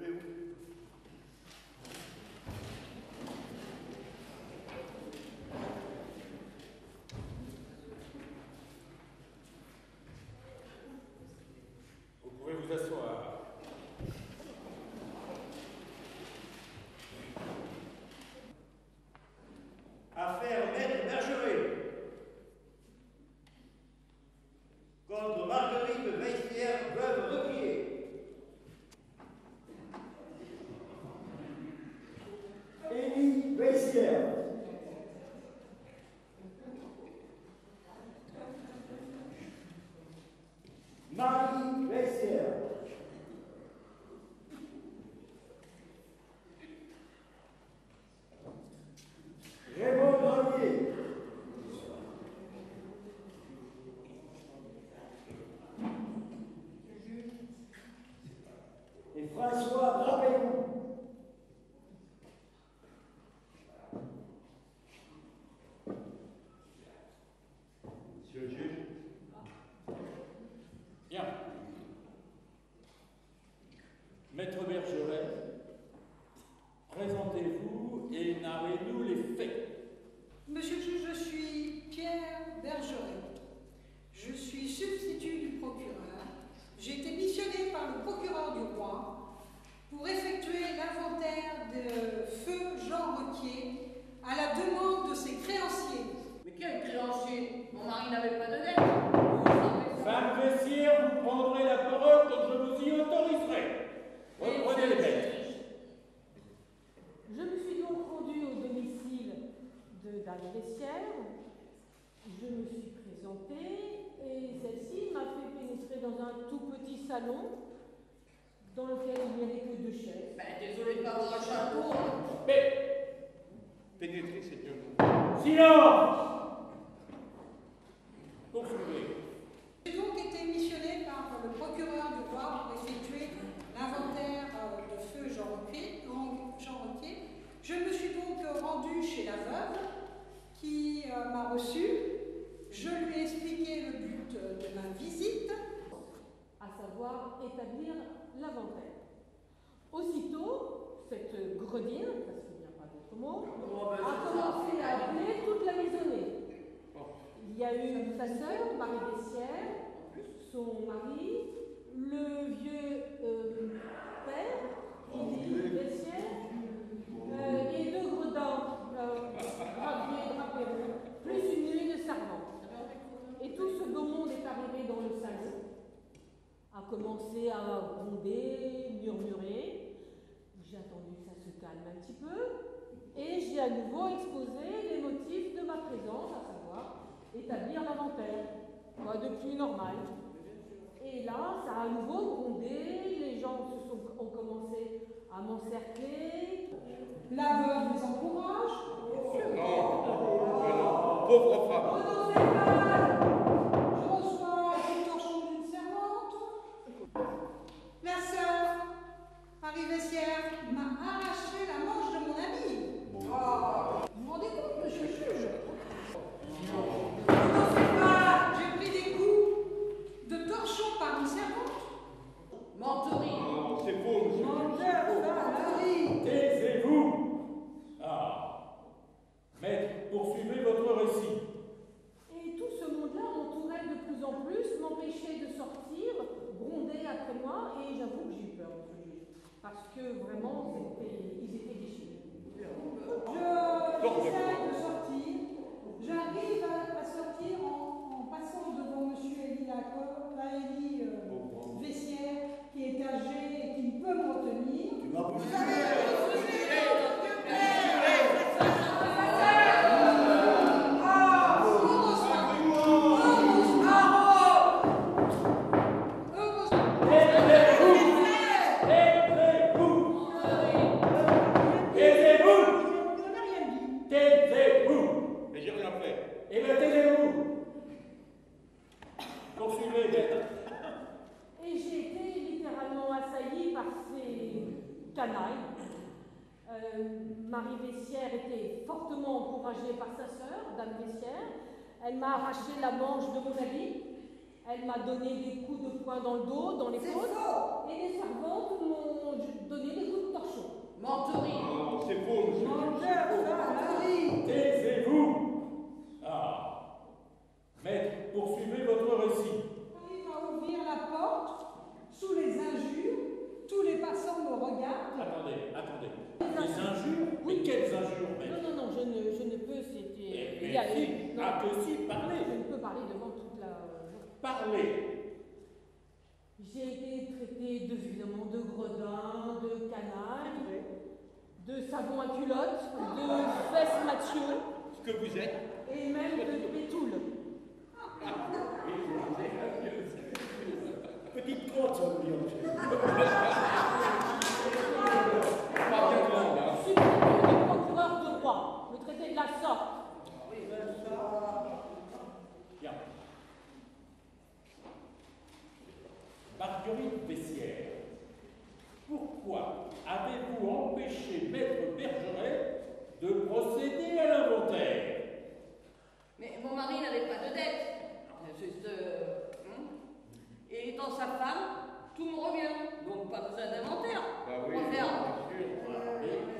Levez-vous. Vous pouvez vous asseoir. Affaire Maître Bergeret contre Marguerite Veissière, veuve Requier. Élie Veissière. Marie Veissière. Raymond Grenier. Et François Drapéou. Monsieur le juge. Bien. Maître Bergeret, présentez-vous et narrez-nous les faits. Monsieur le juge, je suis Pierre Bergeret. Je suis substitut du procureur. J'ai été missionné par le procureur du roi pour effectuer l'inventaire de feu Jean Requier à la demande de ses créanciers. Mais quel créancier? Mon mari n'avait pas de dette. Femme Veissière, vous prendrez la parole quand je vous y autoriserai. Reprenez les faits. Je me suis donc rendue au domicile de Dame Veissière. Je me suis présentée et celle-ci m'a fait pénétrer dans un tout petit salon dans lequel il n'y avait que 2 chaises. Ben, désolé de ne pas avoir un chapeau. Mais, pénétrez ces 2 mots. Silence! Poursuivez. J'ai donc été missionné par le procureur du roi pour effectuer l'inventaire de feu Jean Requier. Je me suis donc rendue chez la veuve qui m'a reçue. Je lui ai expliqué le but de ma visite, À savoir établir l'inventaire. Aussitôt, cette gredine, parce qu'il n'y a pas d'autre mot, a commencé à appeler toute la maisonnée. Il y a eu sa sœur, Marie Veissière, son mari, le vieux père, Élie Veissière, et 2 gredins, Gravier, Drapéron, plus une nuit de servante. Et tout ce beau monde est arrivé dans le salon, a commencé à gronder, murmurer. J'ai attendu que ça se calme un petit peu, et j'ai à nouveau exposé les motifs de ma présence, à savoir établir l'inventaire. Quoi de plus normal. Et là, ça a à nouveau grondé, les gens ont commencé à m'encercler. la veuve les encourage. Non, pauvre femme. Pendant cette phase, je reçois le torchon d'une servante. La sœur, Marie Veissière, m'a arraché la manche de mon ami. Vous vous rendez compte, monsieur le juge? Pendant cette phase, j'ai pris des coups de torchon par une servante. Menterie. Non, c'est faux, monsieur. Menterie. Taisez-vous. Ah. Maître, poursuivez votre récit. Et tout ce monde-là m'entourait de plus en plus, m'empêchait de sortir, grondait après moi, et j'avoue que j'ai eu peur, monsieur le juge. Parce que vraiment, ils étaient déchirés. J'essaie de sortir. J'arrive à sortir en passant devant monsieur Élie Veissière, qui est âgé et qui ne peut me retenir. Tu m'as poussé. Taisez-vous. Mais j'ai rien fait. Eh bien, taisez-vous. Poursuivez, maître. Et j'ai été littéralement assaillie par ces canailles. Marie Veissière était fortement encouragée par sa sœur, Dame Veissière. Elle m'a arraché la manche de mon habit Elle m'a donné des coups de poing dans le dos, dans les côtes. Et les servantes m'ont donné des coups de torchon. Menterie. Non, c'est faux, monsieur. Menteur, Taisez-vous. Ah. Maître, poursuivez votre récit. j'arrive à ouvrir la porte, sous les injures, tous les passants me regardent. Attendez. Les injures? Mais quelles injures, maître? Non, je ne peux, c'était... Mais il y a- si, non, ah que si, parlez. je ne peux parler devant toute la... Parlez. J'ai été traitée évidemment de gredin, de canaille, de savon à culotte, de fesses Mathieu Ce que vous êtes. et même de pétoule. Petite crotte, ça veut dire. Pas bien grande, hein. Je suis le procureur du roi, me traiter de la sorte. Bien. Marguerite Bessières, pourquoi avez-vous empêché Maître Bergeret de procéder à l'inventaire? Mais mon mari n'avait pas de dette. Juste. Et étant sa femme, tout me revient. Donc pas besoin d'inventaire. oui, On va faire.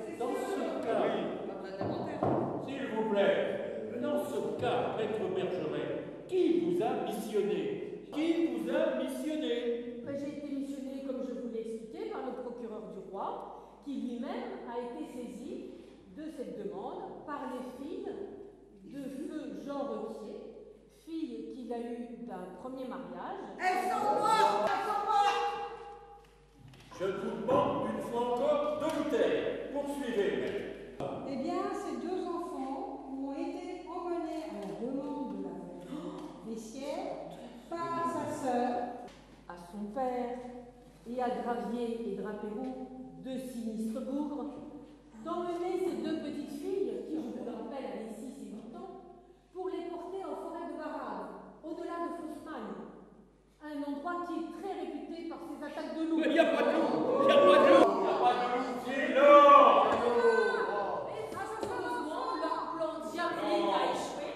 Et dans ce cas, Pas besoin d'inventaire. s'il vous plaît, dans ce cas, Maître Bergeret, qui vous a missionné? Qui vous a missionné? J'ai été missionnée, comme je vous l'ai expliqué, par le procureur du roi, qui lui-même a été saisi de cette demande par les filles de feu Jean Requier, filles qu'il a eues d'un premier mariage. Elles sont mortes. Je vous demande une fois encore de vous taire. Poursuivez, maître. Eh bien, ces deux enfants ont été emmenés à la demande de la Bessières par sa sœur. À son père et à Gravier et Drapérou, deux sinistres bougres, d'emmener ces deux petites filles, qui, je vous le rappelle, avaient 6 et 8 ans, pour les porter en forêt de Barade, au-delà de Faussemagne, un endroit qui est très réputé par ses attaques de loups. Il n'y a pas de loup. Il n'y a pas de loup. Il n'y a pas de loup. Silence. Heureusement, leur plan diabolique a échoué,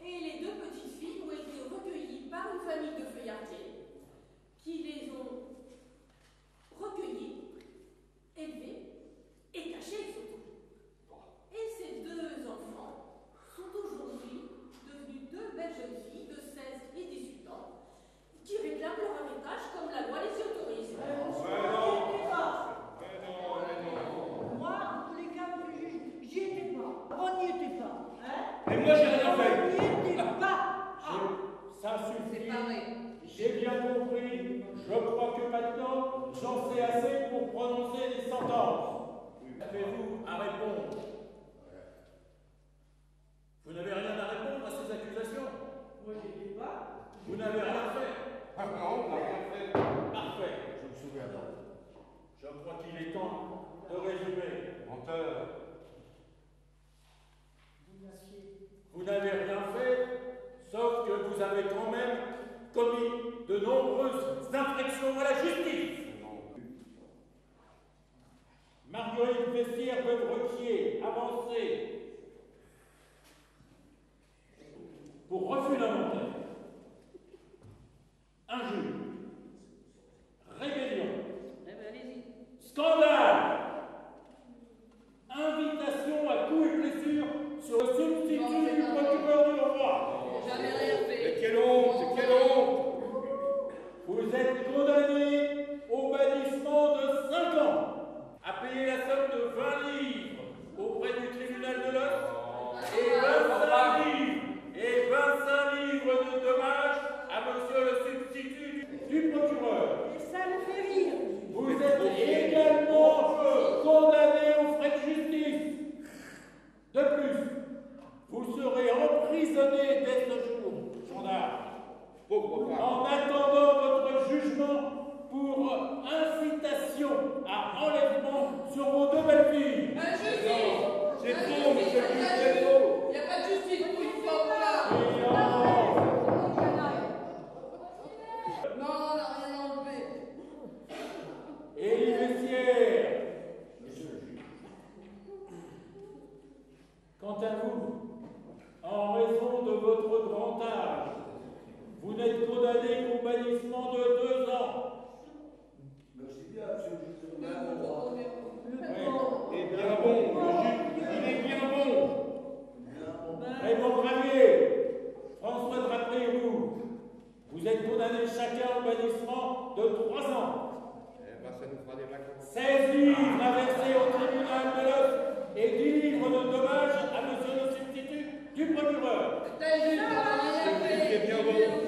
et les deux petites filles ont été recueillies par une famille de feuillardiers qui les ont recueillies, élevées et cachées surtout. Et ces deux enfants sont aujourd'hui devenus deux belles jeunes filles de 16 et 18 ans qui réclament leur héritage comme la loi les y autorise. Moi, en tous les cas, monsieur le juge, j'y étais pas. On n'y était pas. Hein? Et moi, j'ai rien fait. On n'y était pas. Ça suffit. C'est pas vrai. J'ai bien compris. Je crois que maintenant, j'en sais assez pour prononcer des sentences. Avez-vous à répondre? Vous n'avez rien à répondre à ces accusations? Moi, j'y étais pas. Vous n'avez rien fait? Ah non, on n'a rien fait. Parfait. Je me souviens pas. Je crois qu'il est temps de résumer. Menteur. Vous n'avez rien fait, sauf que vous avez quand même commis de nombreuses infractions à la justice. Marguerite Bessières de Brequier, avancée pour refus d'inventaire, injure, rébellion, Eh ben, allez-y. scandale, invitation à coups et blessures sur le substitut du procureur du roi. J'ai jamais rien fait. Mais quelle honte, quelle honte. Vous êtes condamné au bannissement de 5 ans, à payer la somme de 20 livres auprès du tribunal de l'Ost et 25 livres de dommages à monsieur le substitut du procureur. Et ça le fait rire. Vous êtes également condamné aux frais de justice. De plus, vous serez emprisonné dès ce jour, gendarme, Pauvre femme. en attendant votre jugement pour incitation à enlèvement sur vos deux belles filles. Injustice. C'est faux, monsieur le juge, c'est faux. Il n'y a pas de justice pour une femme là. Non, on n'a rien enlevé. Élie Bessières. Quant à vous, en raison de votre grand âge, vous n'êtes bannissement de 2 ans. Merci bien, monsieur le juge. Le pauvre. Eh bien bon, le juge, il est bien bon. Raymond Gravier, François Drapeau, vous êtes condamnés chacun au bannissement de 3 ans. Eh ben, ça nous fera des vacances. 16 livres à verser au tribunal de l'œuf et 10 livres de dommages à monsieur le substitut du procureur. T'as vu, C'est bien bon.